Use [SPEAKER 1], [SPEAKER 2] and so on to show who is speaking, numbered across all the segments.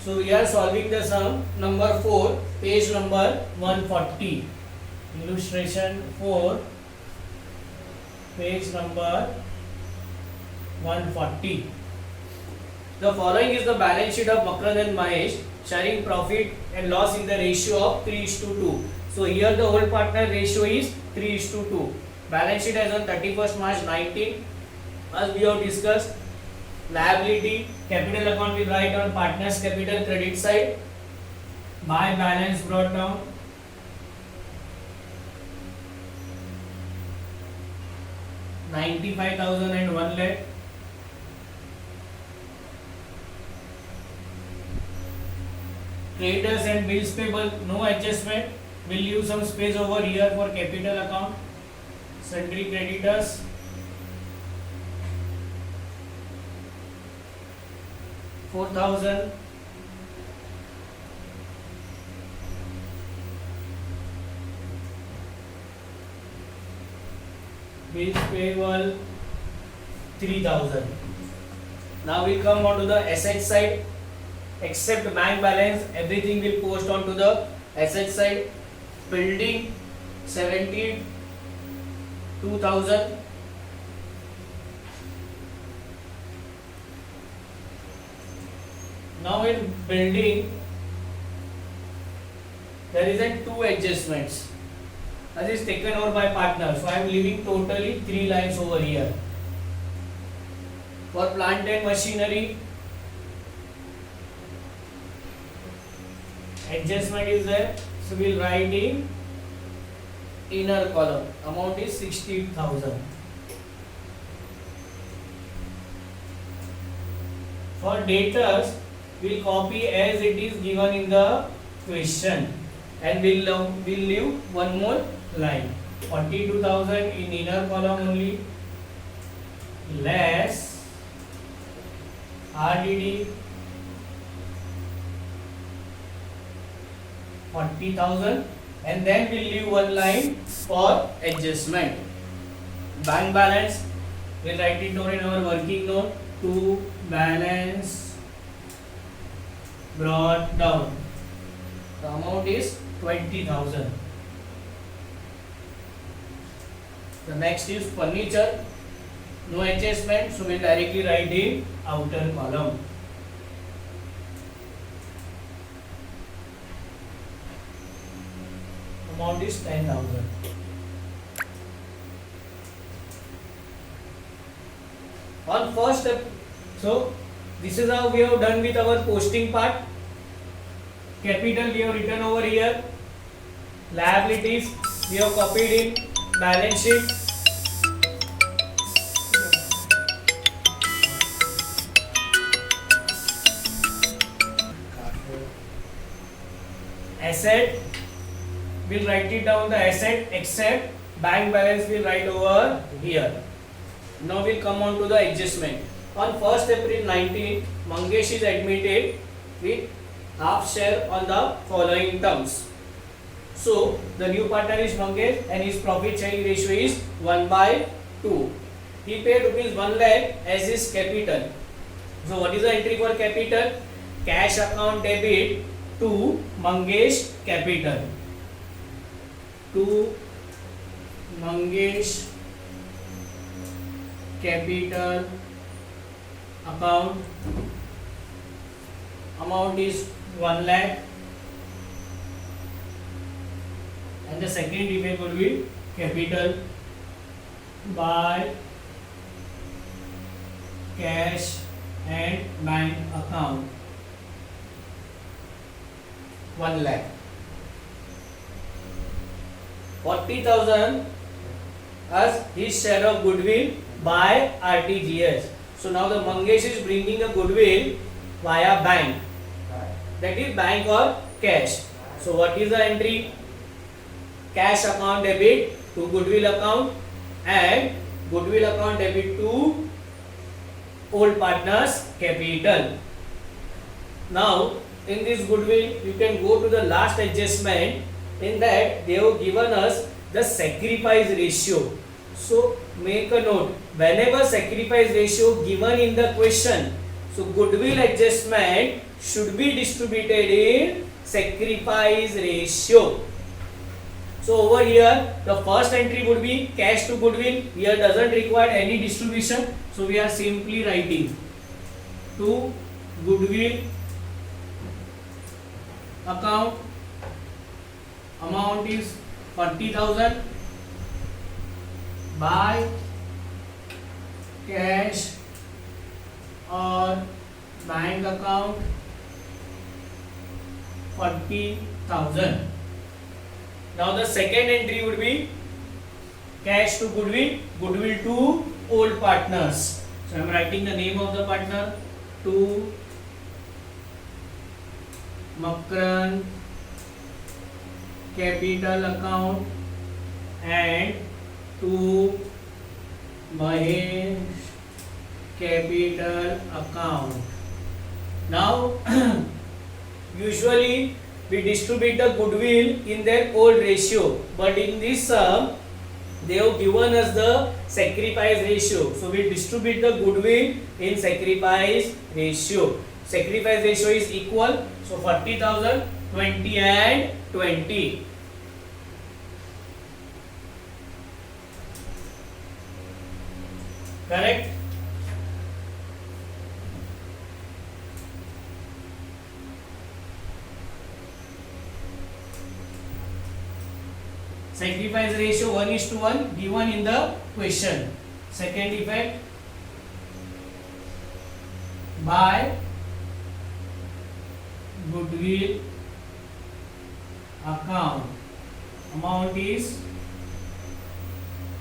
[SPEAKER 1] So we are solving the sum number 4, page number 140. Illustration 4, page number 140. The following is the balance sheet of Makrand and Mahesh sharing profit and loss in the ratio of 3:2. So here the whole partner ratio is 3:2. Balance sheet as on 31st March 19. As we have discussed, liability capital account will write on partners capital credit side. By balance brought down. ₹95,001 lakh. Creditors and bills payable, no adjustment. We'll leave some space over here for capital account. Sundry creditors. ₹4,000. Bills payable 3,000. Now we come on to the asset side. Except bank balance, everything will post on to the asset side. Building 72,000. Now in building, there is a 2 adjustments. As is taken over by partner. So I am leaving totally 3 lines over here. For plant and machinery, adjustment is there. So we will write in inner column. Amount is 60,000. For debtors, we will copy as it is given in the question, and we will leave one more line. 42,000 in inner column only, less RDD 40,000, and then we will leave one line for adjustment. Bank balance, we will write it down in our working note. To balance brought down, the amount is 20,000. The next is furniture, no adjustment, so we will directly write in outer column. Amount is 10,000. On first step, so this is how we have done with our posting part. Capital we have written over here. Liabilities we have copied in balance sheet. Asset, we will write it down the asset, except bank balance we will write over here. Now we will come on to the adjustment. On 1st April 19, Mangesh is admitted with half share on the following terms. So the new partner is Mangesh and his profit sharing ratio is 1/2. He paid ₹1 lakh as his capital. So what is the entry for capital? Cash account debit to Mangesh capital. To Mangesh capital account, amount is 1 lakh, and the second effect will be capital by cash and bank account 1 lakh. 40,000 as his share of goodwill by RTGS. So now the Mangesh is bringing a goodwill via bank, that is bank or cash. So what is the entry? Cash account debit to goodwill account and goodwill account debit to old partners capital. Now in this goodwill you can go to the last adjustment. In that they have given us the sacrifice ratio. So make a note, whenever sacrifice ratio given in the question, So goodwill adjustment should be distributed in sacrifice ratio. So over here the first entry would be cash to goodwill. Here doesn't require any distribution. So we are simply writing to goodwill account, amount is 40,000 by cash or bank account 40,000. Now the second entry would be cash to goodwill, goodwill to old partners. So I am writing the name of the partner, to Makran capital account and to Mahesh capital account. Now usually we distribute the goodwill in their old ratio, but in this sum they have given us the sacrifice ratio, so we distribute the goodwill in sacrifice ratio. Sacrifice ratio is equal, so 40,000, 20 and 20. Correct? Sacrifice ratio 1:1 given in the question. Second effect, by goodwill account, amount is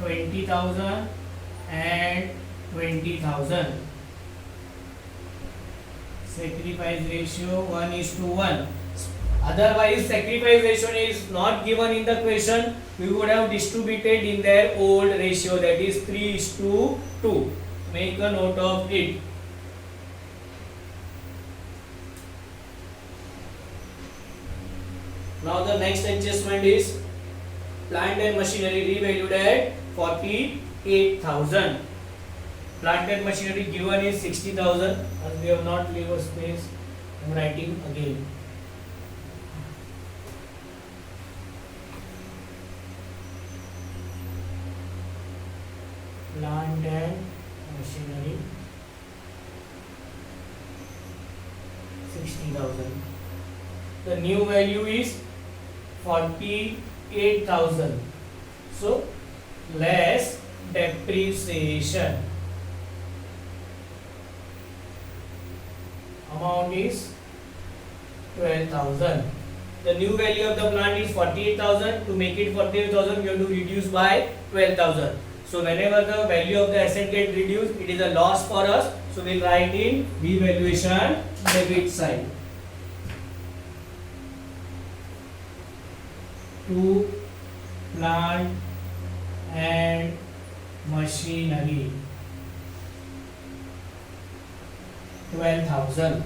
[SPEAKER 1] 20,000 and 20,000. Sacrifice ratio 1:1. Otherwise sacrifice ratio is not given in the question, we would have distributed in their old ratio, that is 3:2. Make a note of it. Now the next adjustment is plant and machinery revalued at 48,000. Plant and machinery given is 60,000. As we have not leave a space, I am writing again. Plant and machinery 60,000. The new value is 48,000. So less depreciation. Amount is 12,000. The new value of the plant is 48,000. To make it 48,000, we have to reduce by 12,000. So whenever the value of the asset get reduced, it is a loss for us. So we will write in revaluation debit side. To plant and machinery 12,000.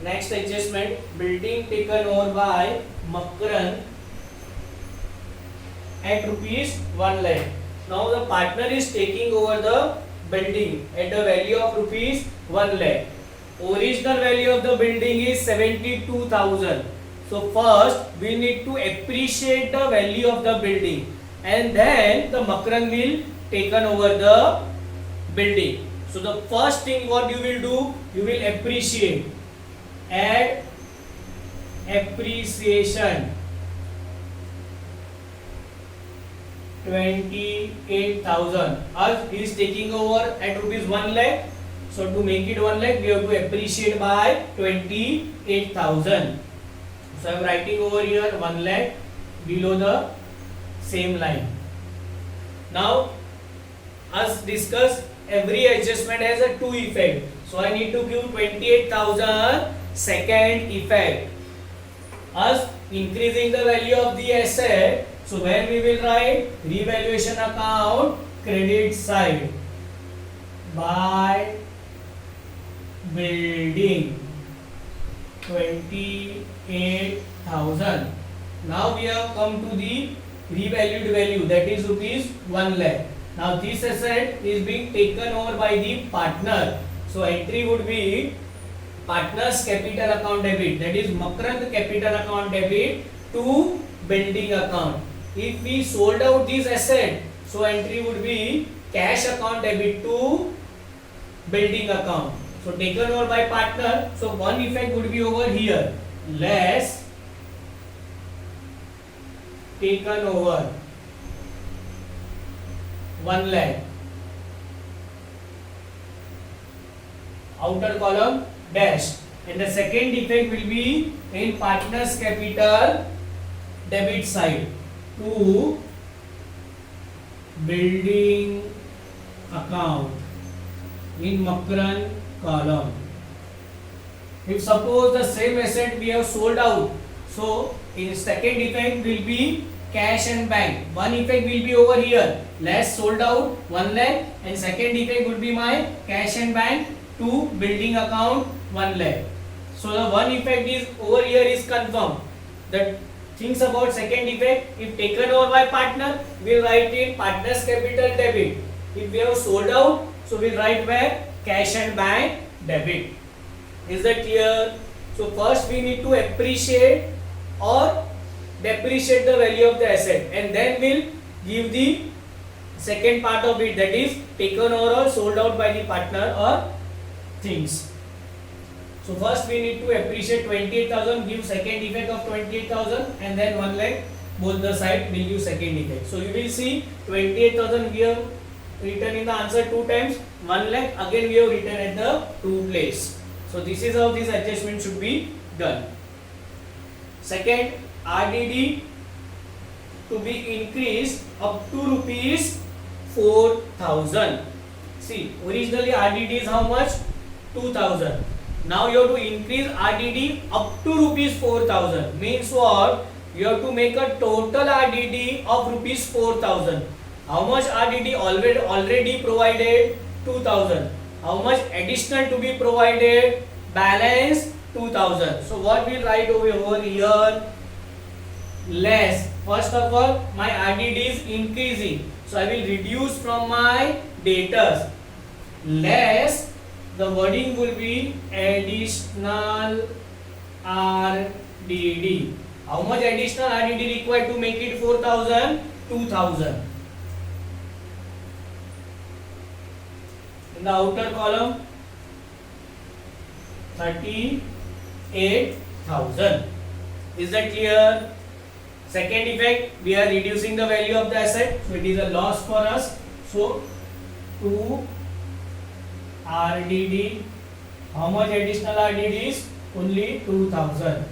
[SPEAKER 1] Next adjustment, building taken over by Makran at rupees 1 lakh. Now the partner is taking over the building at the value of rupees 1 lakh. Original value of the building is 72,000. So first we need to appreciate the value of the building, and then the Makran will taken over the building. So the first thing what you will do, you will appreciate. Add appreciation 28,000. As he is taking over at rupees 1 lakh. So to make it 1 lakh, we have to appreciate by 28,000. So I am writing over here 1 lakh below the same line. Now, as discussed, every adjustment has a two effect. So I need to give 28,000 second effect. As increasing the value of the asset. So where we will write revaluation account credit side by building 28,000. Now we have come to the revalued value, that is rupees 1 lakh. Now this asset is being taken over by the partner. So entry would be partner's capital account debit, that is Makrand capital account debit to building account. If we sold out this asset, so entry would be cash account debit to building account. So taken over by partner, so one effect would be over here, less taken over 1 lakh, outer column dash, and the second effect will be in partner's capital debit side to building account in Makrand column. If suppose the same asset we have sold out, so in second effect will be cash and bank. One effect will be over here, less sold out 1 lakh, and second effect would be my cash and bank to building account 1 lakh. So the one effect is over here is confirmed. The things about second effect, if taken over by partner, we will write in partner's capital debit. If we have sold out, so we will write where cash and bank debit. Is that clear? So first we need to appreciate or depreciate the value of the asset, and then we'll give the second part of it, that is taken over or sold out by the partner or things. So first we need to appreciate 28,000, give second effect of 28,000, and then 1 lakh, both the side will give second effect. So you will see 28,000 we have written in the answer 2 times, 1 lakh again we have written at the 2 place. So this is how this adjustment should be done. Second, RDD to be increased up to rupees 4,000. See, originally RDD is how much? 2,000. Now you have to increase RDD up to rupees 4,000. Means what? You have to make a total RDD of rupees 4,000. How much RDD already provided? 2,000. How much additional to be provided? Balance 2,000. So what we'll write over here? Less. First of all, my RDD is increasing, so I will reduce from my debtors. Less, the wording will be additional RDD. How much additional RDD required to make it 4,000? 2,000. In the outer column, 38,000. Is that clear? Second effect, we are reducing the value of the asset, so it is a loss for us. So 2 RDD, how much additional RDD is? Only 2,000.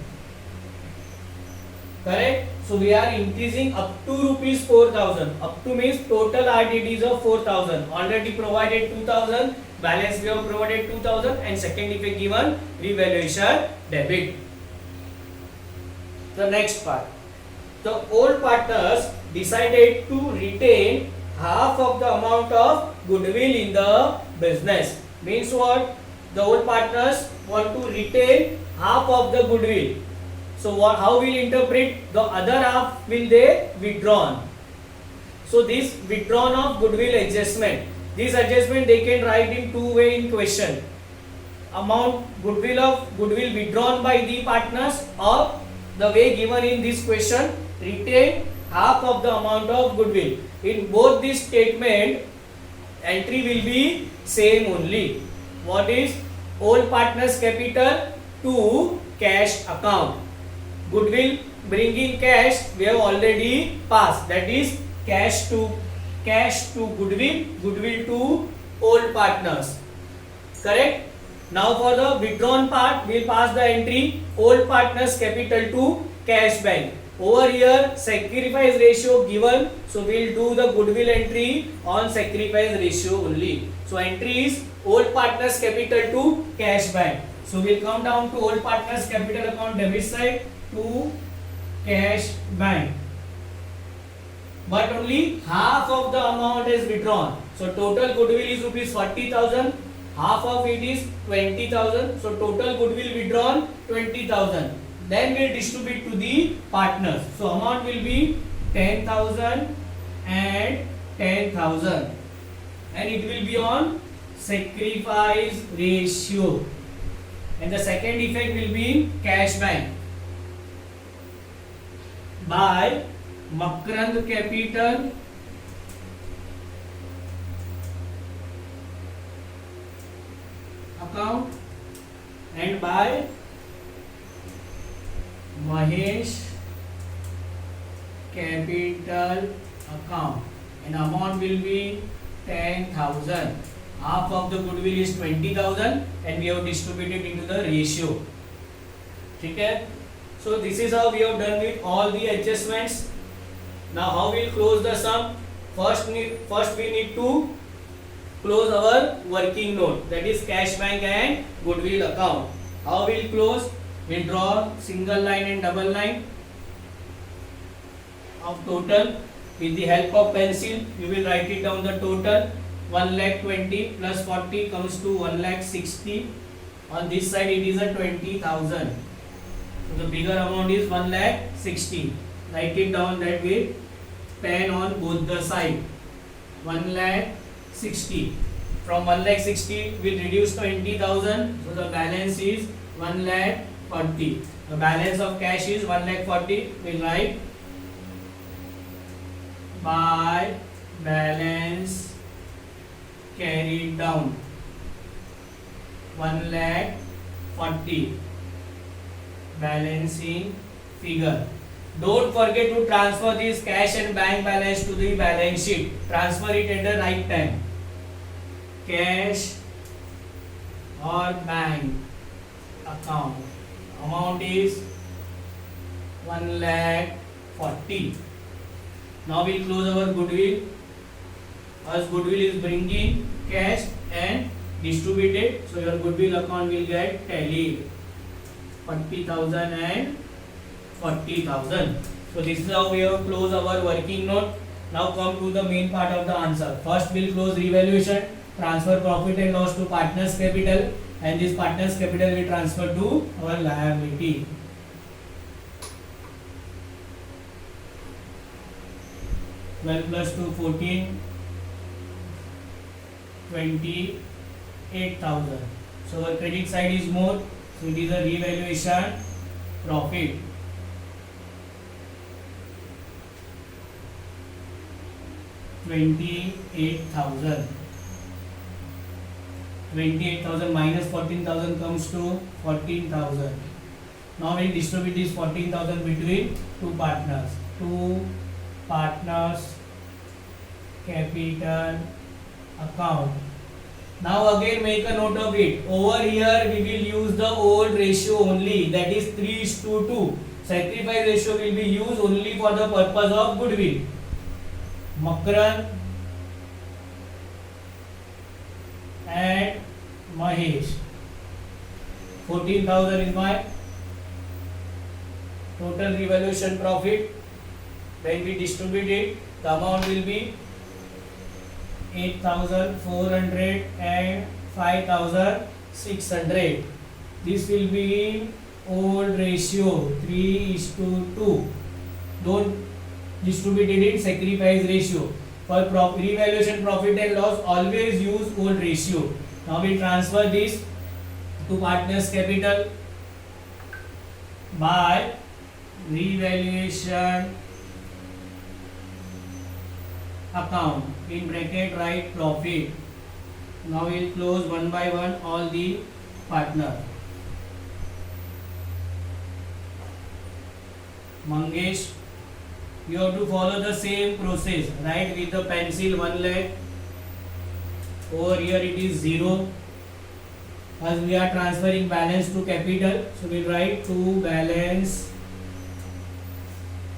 [SPEAKER 1] Correct? So we are increasing up to rupees 4,000. Up to means total RDDs of 4,000. Already provided 2,000. Balance we have provided 2,000, and second effect given revaluation debit. The next part. The old partners decided to retain half of the amount of goodwill in the business. Means what? The old partners want to retain half of the goodwill. So what? How will interpret? The other half will they withdrawn. So this withdrawn of goodwill adjustment. This adjustment they can write in two way in question. Amount goodwill withdrawn by the partners, or the way given in this question, retain half of the amount of goodwill. In both this statement, entry will be same only. What is? Old partners capital to cash account. Goodwill bringing cash we have already passed, that is cash to goodwill, goodwill to old partners. Correct? Now for the withdrawn part, we will pass the entry old partners capital to cash bank. Over here sacrifice ratio given, so we will do the goodwill entry on sacrifice ratio only. So entry is old partners capital to cash bank. So we will come down to old partners capital account debit side to cash bank. But only half of the amount is withdrawn. So total goodwill is rupees 40,000. Half of it is 20,000. So total goodwill withdrawn 20,000. Then we will distribute to the partners. So amount will be 10,000 and 10,000 and it will be on sacrifice ratio. And the second effect will be cash bank by Makrand Capital account and by Mahesh Capital account. And amount will be 10,000. Half of the goodwill is 20,000 and we have distributed into the ratio. Okay? So this is how we have done with all the adjustments. Now how we will close the sum? First we need to close our working note, that is cash bank and goodwill account. How we will close? We will draw single line and double line of total. With the help of pencil, you will write it down the total. 1,20,000 plus 40 comes to 1,60,000. On this side it is a 20,000. So the bigger amount is 1,60,000. Write it down that with pen on both the side. 1,60,000. From 1,60,000 we will reduce 20,000. So the balance is 1,40,000. The balance of cash is 1,40,000. We will write by balance carried down 1,40,000 balancing figure. Don't forget to transfer this cash and bank balance to the balance sheet. Transfer it at the right time. Cash or bank account. Amount is 1,40,000. Now we will close our goodwill. As goodwill is bringing cash and distributed, so your goodwill account will get tallied 40,000 and 40,000. So this is how we have closed our working note. Now come to the main part of the answer. First we will close revaluation, transfer profit and loss to partners capital, and this partners capital will transfer to our liability. +12 to 14, 28,000. So our credit side is more, so it is a revaluation profit. $28,000. 28,000 minus 14,000 comes to 14,000. Now we distribute this 14,000 between two partners. Two partners capital account. Now again make a note of it. Over here we will use the old ratio only, that is 3:2. Sacrifice ratio will be used only for the purpose of goodwill. Makrand and Mahesh. 14,000 is my total revaluation profit. When we distribute it, the amount will be 8,400 and 5,600. This will be old ratio 3:2. Don't distribute it in sacrifice ratio. For revaluation profit and loss, always use old ratio. Now we transfer this to partners capital by revaluation account. In bracket write profit. Now we will close one by one all the partner. Mangesh, you have to follow the same process. Write with the pencil 1 lakh. Over here it is 0. As we are transferring balance to capital, so we will write to balance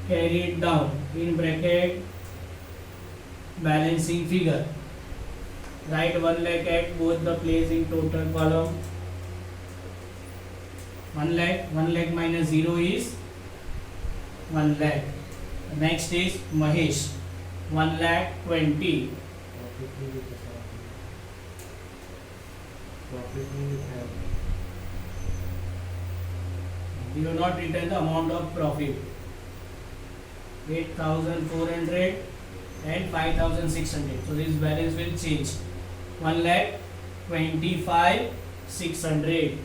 [SPEAKER 1] carried down. In bracket balancing figure. Write 1 lakh at both the place in total column. 1 lakh minus 0 is 1 lakh. Next is Mahesh. 1,20,000. You have not written the amount of profit. 8,400 and 5,600. So this balance will change. 1,25,600.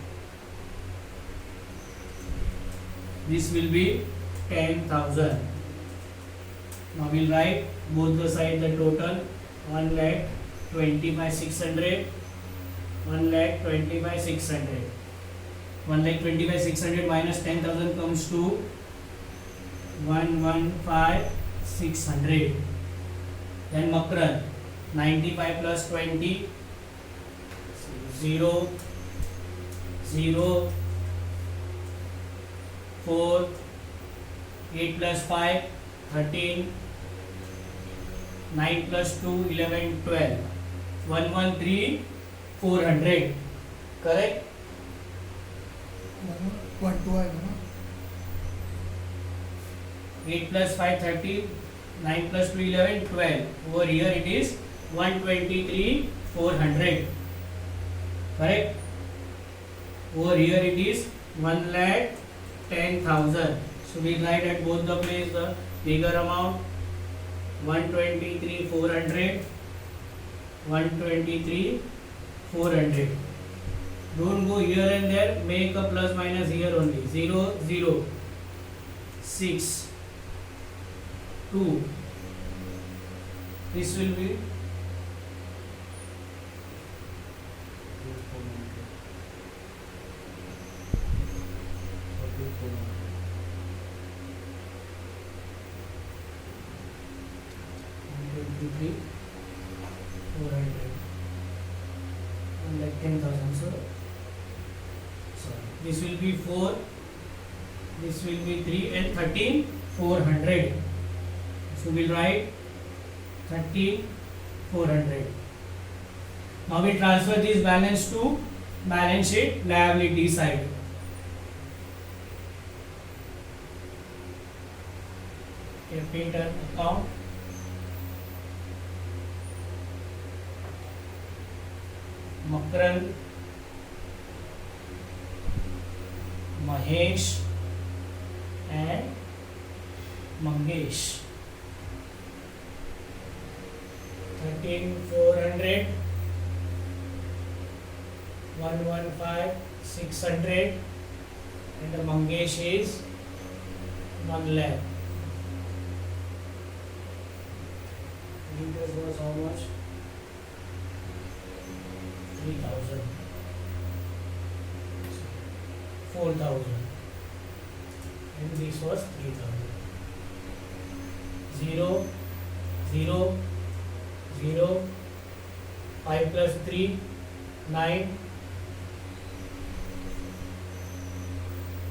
[SPEAKER 1] This will be 10,000. Now we'll write both the side the total. 1,20,600. 1,20,600. 1,20,600 minus 10,000 comes to 115,600. Then Makran, 95 plus 20, 0, 0, 4, 8 plus 5, 13, 9 plus 2, 11, 12, 113,400. Correct?
[SPEAKER 2] 1 2 आएगा ना
[SPEAKER 1] 8 plus 5, 13, 9 plus 2, 11, 12. Over here it is 123,400. Correct? Over here it is 1,10,000. So we write at both the place the bigger amount 123,400. 123,400. Don't go here and there, make a plus minus here only. 0, 0, 6, 2. This will be 400. Like 10,000. So sorry. This will be 4. This will be 3 and 13,400. So we'll write 13,400. Now we transfer this balance to balance sheet liability side. Capital account. Makran, Mahesh and Mangesh. 13,400, 115,600, and the Mangesh is 1 lakh. Interest was how much? 3,000. 4,000. And this was 3,000. 0, 0, 0, 5 plus 3, 9,